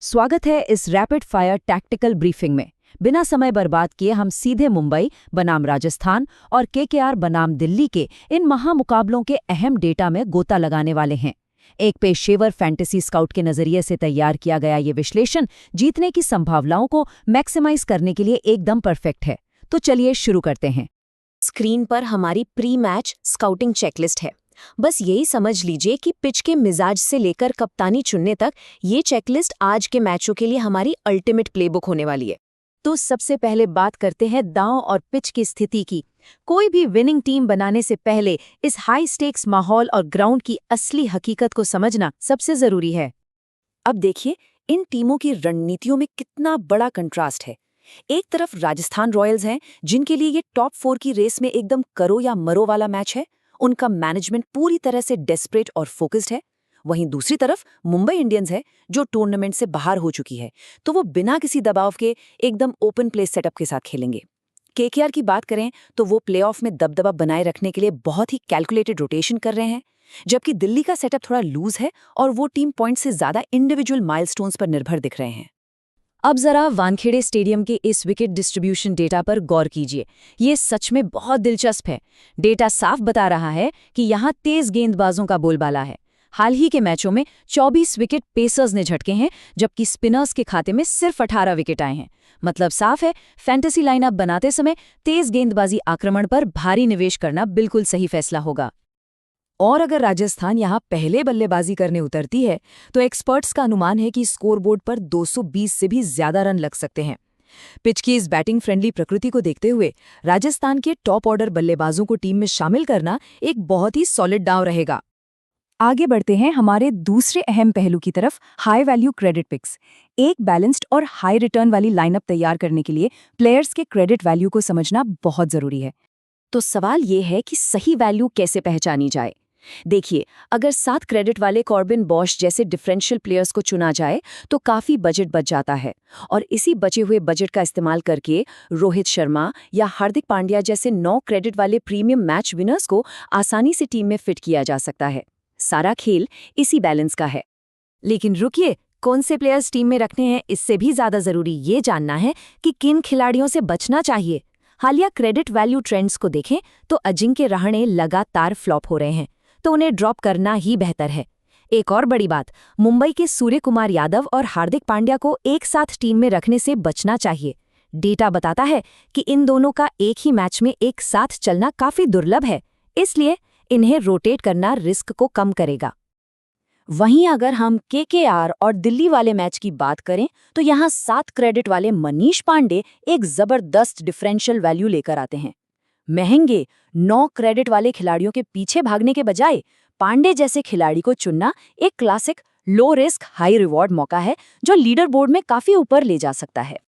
स्वागत है इस रैपिड फायर टैक्टिकल ब्रीफिंग में। बिना समय बर्बाद किए हम सीधे मुंबई बनाम राजस्थान और केकेआर बनाम दिल्ली के इन महामुकाबलों के अहम डेटा में गोता लगाने वाले हैं। एक पेशेवर फैंटेसी स्काउट के नजरिए से तैयार किया गया ये विश्लेषण जीतने की संभावनाओं को मैक्सिमाइज करने के लिए एकदम परफेक्ट है। तो चलिए शुरू करते हैं। स्क्रीन पर हमारी प्री मैच स्काउटिंग चेकलिस्ट है। बस यही समझ लीजिए कि पिच के मिजाज से लेकर कप्तानी चुनने तक ये चेकलिस्ट आज के मैचों के लिए हमारी अल्टीमेट प्लेबुक होने वाली है। तो सबसे पहले बात करते हैं दांव और पिच की स्थिति की। कोई भी विनिंग टीम बनाने से पहले इस हाई स्टेक्स माहौल और ग्राउंड की असली हकीकत को समझना सबसे जरूरी है। अब देखिए इन टीमों की रणनीतियों में कितना बड़ा कंट्रास्ट है। एक तरफ राजस्थान रॉयल्स हैं, जिनके लिए ये टॉप 4 की रेस में एकदम करो या मरो वाला मैच है। उनका मैनेजमेंट पूरी तरह से डेस्परेट और फोकस्ड है। वहीं दूसरी तरफ मुंबई इंडियंस है, जो टूर्नामेंट से बाहर हो चुकी है, तो वो बिना किसी दबाव के एकदम ओपन प्ले सेटअप के साथ खेलेंगे। केकेआर की बात करें तो वो प्लेऑफ में दबदबा बनाए रखने के लिए बहुत ही कैलकुलेटेड रोटेशन कर रहे हैं, जबकि दिल्ली का सेटअप थोड़ा लूज है और वो टीम पॉइंट से ज्यादा इंडिविजुअल माइलस्टोन्स पर निर्भर दिख रहे हैं। अब जरा वानखेड़े स्टेडियम के इस विकेट डिस्ट्रीब्यूशन डेटा पर गौर कीजिए। ये सच में बहुत दिलचस्प है। डेटा साफ बता रहा है कि यहाँ तेज गेंदबाजों का बोलबाला है। हाल ही के मैचों में 24 विकेट पेसर्स ने झटके हैं, जबकि स्पिनर्स के खाते में सिर्फ 18 विकेट आए हैं। मतलब साफ है, फैंटेसी लाइनअप बनाते समय तेज गेंदबाजी आक्रमण पर भारी निवेश करना बिल्कुल सही फैसला होगा। और अगर राजस्थान यहाँ पहले बल्लेबाजी करने उतरती है तो एक्सपर्ट्स का अनुमान है कि स्कोरबोर्ड पर 220 से भी ज्यादा रन लग सकते हैं। पिच की इस बैटिंग फ्रेंडली प्रकृति को देखते हुए राजस्थान के टॉप ऑर्डर बल्लेबाजों को टीम में शामिल करना एक बहुत ही सॉलिड दांव रहेगा। आगे बढ़ते हैं हमारे दूसरे अहम पहलू की तरफ, हाई वैल्यू क्रेडिट पिक्स। एक बैलेंस्ड और हाई रिटर्न वाली लाइनअप तैयार करने के लिए प्लेयर्स के क्रेडिट वैल्यू को समझना बहुत जरूरी है। तो सवाल ये है कि सही वैल्यू कैसे पहचानी जाए। देखिए, अगर 7 क्रेडिट वाले कॉर्बिन बॉश जैसे डिफरेंशियल प्लेयर्स को चुना जाए तो काफी बजट बच जाता है, और इसी बचे हुए बजट का इस्तेमाल करके रोहित शर्मा या हार्दिक पांड्या जैसे 9 क्रेडिट वाले प्रीमियम मैच विनर्स को आसानी से टीम में फिट किया जा सकता है। सारा खेल इसी बैलेंस का है। लेकिन रुकिए, कौन से प्लेयर्स टीम में रखने हैं, इससे भी ज्यादा जरूरी ये जानना है कि किन खिलाड़ियों से बचना चाहिए। हालिया क्रेडिट वैल्यू ट्रेंड्स को देखें तो अजिंक्य रहाणे लगातार फ्लॉप हो रहे हैं, तो उन्हें ड्रॉप करना ही बेहतर है। एक और बड़ी बात, मुंबई के सूर्य कुमार यादव और हार्दिक पांड्या को एक साथ टीम में रखने से बचना चाहिए। डेटा बताता है कि इन दोनों का एक ही मैच में एक साथ चलना काफी दुर्लभ है, इसलिए इन्हें रोटेट करना रिस्क को कम करेगा। वहीं अगर हम केकेआर और दिल्ली वाले मैच की बात करें तो यहाँ 7 क्रेडिट वाले मनीष पांडे एक जबरदस्त डिफरेंशियल वैल्यू लेकर आते हैं। महंगे 9 क्रेडिट वाले खिलाड़ियों के पीछे भागने के बजाय पांडे जैसे खिलाड़ी को चुनना एक classic low risk high reward मौका है, जो लीडर बोर्ड में काफी ऊपर ले जा सकता है।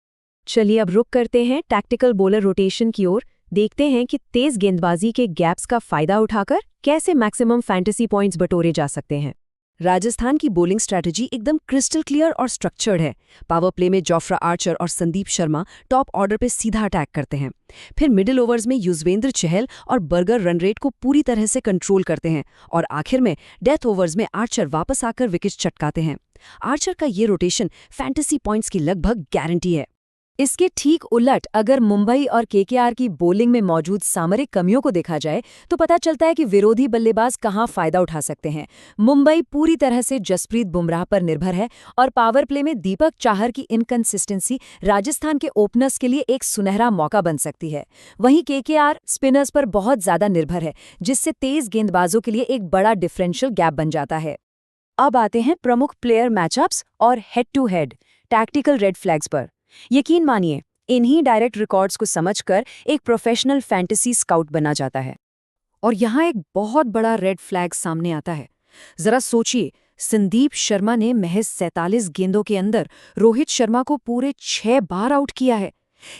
चलिए अब रुक करते हैं टैक्टिकल बॉलर रोटेशन की ओर। देखते हैं कि तेज गेंदबाजी के गैप्स का फायदा उठाकर कैसे मैक्सिमम फैंटेसी पॉइंट्स बटोरे जा सकते हैं। राजस्थान की बॉलिंग स्ट्रैटेजी एकदम क्रिस्टल क्लियर और स्ट्रक्चर्ड है। पावर प्ले में जोफ्रा आर्चर और संदीप शर्मा टॉप ऑर्डर पे सीधा अटैक करते हैं। फिर मिडिल ओवर्स में युजवेंद्र चहल और बर्गर रन रेट को पूरी तरह से कंट्रोल करते हैं, और आखिर में डेथ ओवर्स में आर्चर वापस आकर विकेट चटकाते हैं। आर्चर का ये रोटेशन फैंटेसी पॉइंट्स की लगभग गारंटी है। इसके ठीक उलट अगर मुंबई और केकेआर की बॉलिंग में मौजूद सामरिक कमियों को देखा जाए तो पता चलता है कि विरोधी बल्लेबाज कहां फायदा उठा सकते हैं। मुंबई पूरी तरह से जसप्रीत बुमराह पर निर्भर है, और पावर प्ले में दीपक चाहर की इनकंसिस्टेंसी राजस्थान के ओपनर्स के लिए एक सुनहरा मौका बन सकती है। वहीं केकेआर स्पिनर्स पर बहुत ज्यादा निर्भर है, जिससे तेज गेंदबाजों के लिए एक बड़ा डिफरेंशियल गैप बन जाता है। अब आते हैं प्रमुख प्लेयर मैचअप्स और head to head tactical red flags पर। यकीन मानिए, इन्हीं डायरेक्ट रिकॉर्ड्स को समझकर एक प्रोफेशनल फैंटेसी स्काउट बना जाता है। और यहाँ एक बहुत बड़ा रेड फ्लैग सामने आता है। जरा सोचिए, संदीप शर्मा ने महज 47 गेंदों के अंदर रोहित शर्मा को पूरे 6 बार आउट किया है।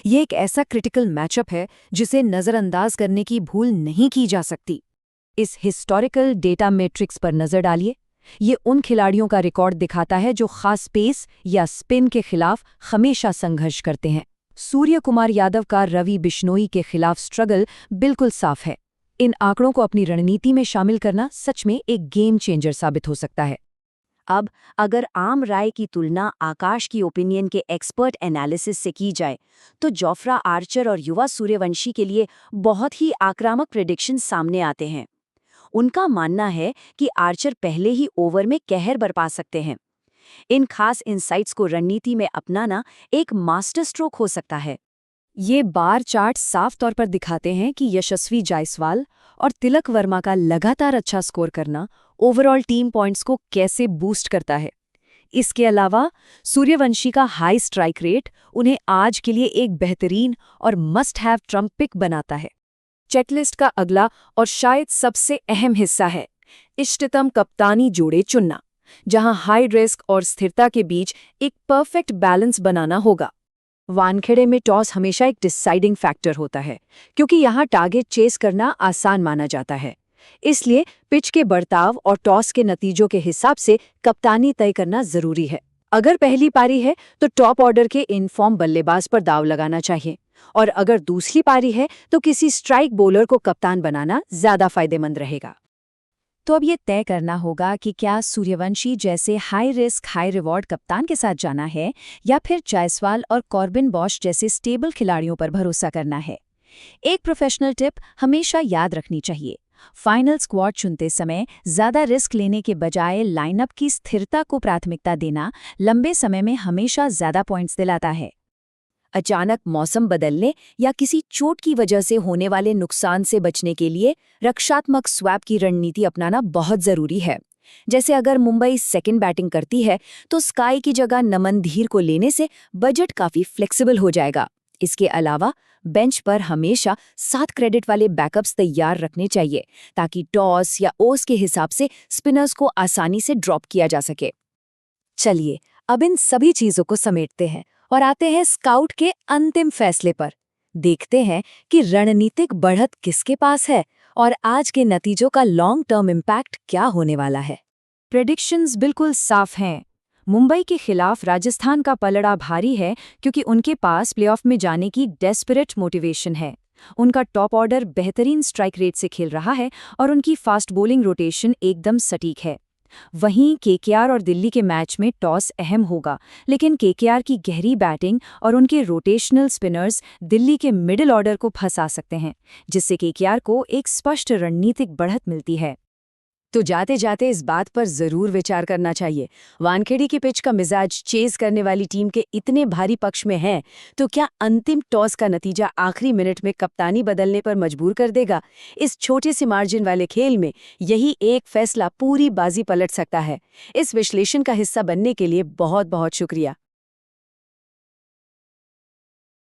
ये एक ऐसा क्रिटिकल मैचअप है जिसे नजरअंदाज करने की भूल नहीं की जा सकती। इस हिस्टोरिकल डेटा मैट्रिक्स पर नजर डालिए। ये उन खिलाड़ियों का रिकॉर्ड दिखाता है जो खास पेस या स्पिन के खिलाफ हमेशा संघर्ष करते हैं। सूर्य कुमार यादव का रवि बिश्नोई के खिलाफ स्ट्रगल बिल्कुल साफ है। इन आंकड़ों को अपनी रणनीति में शामिल करना सच में एक गेम चेंजर साबित हो सकता है। अब अगर आम राय की तुलना आकाश की ओपिनियन के एक्सपर्ट एनालिसिस से की जाए तो जोफ्रा आर्चर और युवा सूर्यवंशी के लिए बहुत ही आक्रामक प्रेडिक्शन सामने आते हैं। उनका मानना है कि आर्चर पहले ही ओवर में कहर बरपा सकते हैं। इन खास इंसाइट्स को रणनीति में अपनाना एक मास्टर स्ट्रोक हो सकता है। ये बार चार्ट साफ तौर पर दिखाते हैं कि यशस्वी जायसवाल और तिलक वर्मा का लगातार अच्छा स्कोर करना ओवरऑल टीम पॉइंट्स को कैसे बूस्ट करता है। इसके अलावा सूर्यवंशी का हाई स्ट्राइक रेट उन्हें आज के लिए एक बेहतरीन और मस्ट हैव ट्रम्प पिक बनाता है। चेकलिस्ट का अगला और शायद सबसे अहम हिस्सा है इष्टतम कप्तानी जोड़े चुनना, जहां हाई रिस्क और स्थिरता के बीच एक परफेक्ट बैलेंस बनाना होगा। वानखेड़े में टॉस हमेशा एक डिसाइडिंग फैक्टर होता है, क्योंकि यहाँ टारगेट चेस करना आसान माना जाता है। इसलिए पिच के बर्ताव और टॉस के नतीजों के हिसाब से कप्तानी तय करना जरूरी है। अगर पहली पारी है तो टॉप ऑर्डर के इनफॉर्म बल्लेबाज पर दाव लगाना चाहिए, और अगर दूसरी पारी है तो किसी स्ट्राइक बॉलर को कप्तान बनाना ज्यादा फायदेमंद रहेगा। तो अब ये तय करना होगा कि क्या सूर्यवंशी जैसे हाई रिस्क हाई रिवॉर्ड कप्तान के साथ जाना है या फिर जायसवाल और कॉर्बिन बॉश जैसे स्टेबल खिलाड़ियों पर भरोसा करना है। एक प्रोफेशनल टिप हमेशा याद रखनी चाहिए, फाइनल स्क्वाड चुनते समय ज्यादा रिस्क लेने के बजाय लाइनअप की स्थिरता को प्राथमिकता देना लंबे समय में हमेशा ज्यादा पॉइंट्स दिलाता है। अचानक मौसम बदलने या किसी चोट की वजह से होने वाले नुकसान से बचने के लिए रक्षात्मक स्वैप की रणनीति अपनाना बहुत जरूरी है। जैसे अगर मुंबई सेकंड बैटिंग करती है तो स्काई की जगह नमन धीर को लेने से बजट काफी फ्लेक्सिबल हो जाएगा। इसके अलावा बेंच पर हमेशा 7 क्रेडिट वाले बैकअप्स तैयार रखने चाहिए, ताकि टॉस या ओस के हिसाब से स्पिनर्स को आसानी से ड्रॉप किया जा सके। चलिए अब इन सभी चीजों को समेटते हैं और आते हैं स्काउट के अंतिम फैसले पर। देखते हैं कि रणनीतिक बढ़त किसके पास है और आज के नतीजों का लॉन्ग टर्म इम्पैक्ट क्या होने वाला है। प्रेडिक्शंस बिल्कुल साफ हैं। मुंबई के खिलाफ राजस्थान का पलड़ा भारी है, क्योंकि उनके पास प्लेऑफ में जाने की डेस्परेट मोटिवेशन है। उनका टॉप ऑर्डर बेहतरीन स्ट्राइक रेट से खेल रहा है और उनकी फास्ट बॉलिंग रोटेशन एकदम सटीक है। वहीं केकेआर और दिल्ली के मैच में टॉस अहम होगा, लेकिन केकेआर की गहरी बैटिंग और उनके रोटेशनल स्पिनर्स दिल्ली के मिडिल ऑर्डर को फंसा सकते हैं, जिससे केकेआर को एक स्पष्ट रणनीतिक बढ़त मिलती है। तो जाते जाते इस बात पर जरूर विचार करना चाहिए, वानखेड़े की पिच का मिजाज चेज करने वाली टीम के इतने भारी पक्ष में है, तो क्या अंतिम टॉस का नतीजा आखिरी मिनट में कप्तानी बदलने पर मजबूर कर देगा? इस छोटे से मार्जिन वाले खेल में यही एक फैसला पूरी बाजी पलट सकता है। इस विश्लेषण का हिस्सा बनने के लिए बहुत बहुत शुक्रिया।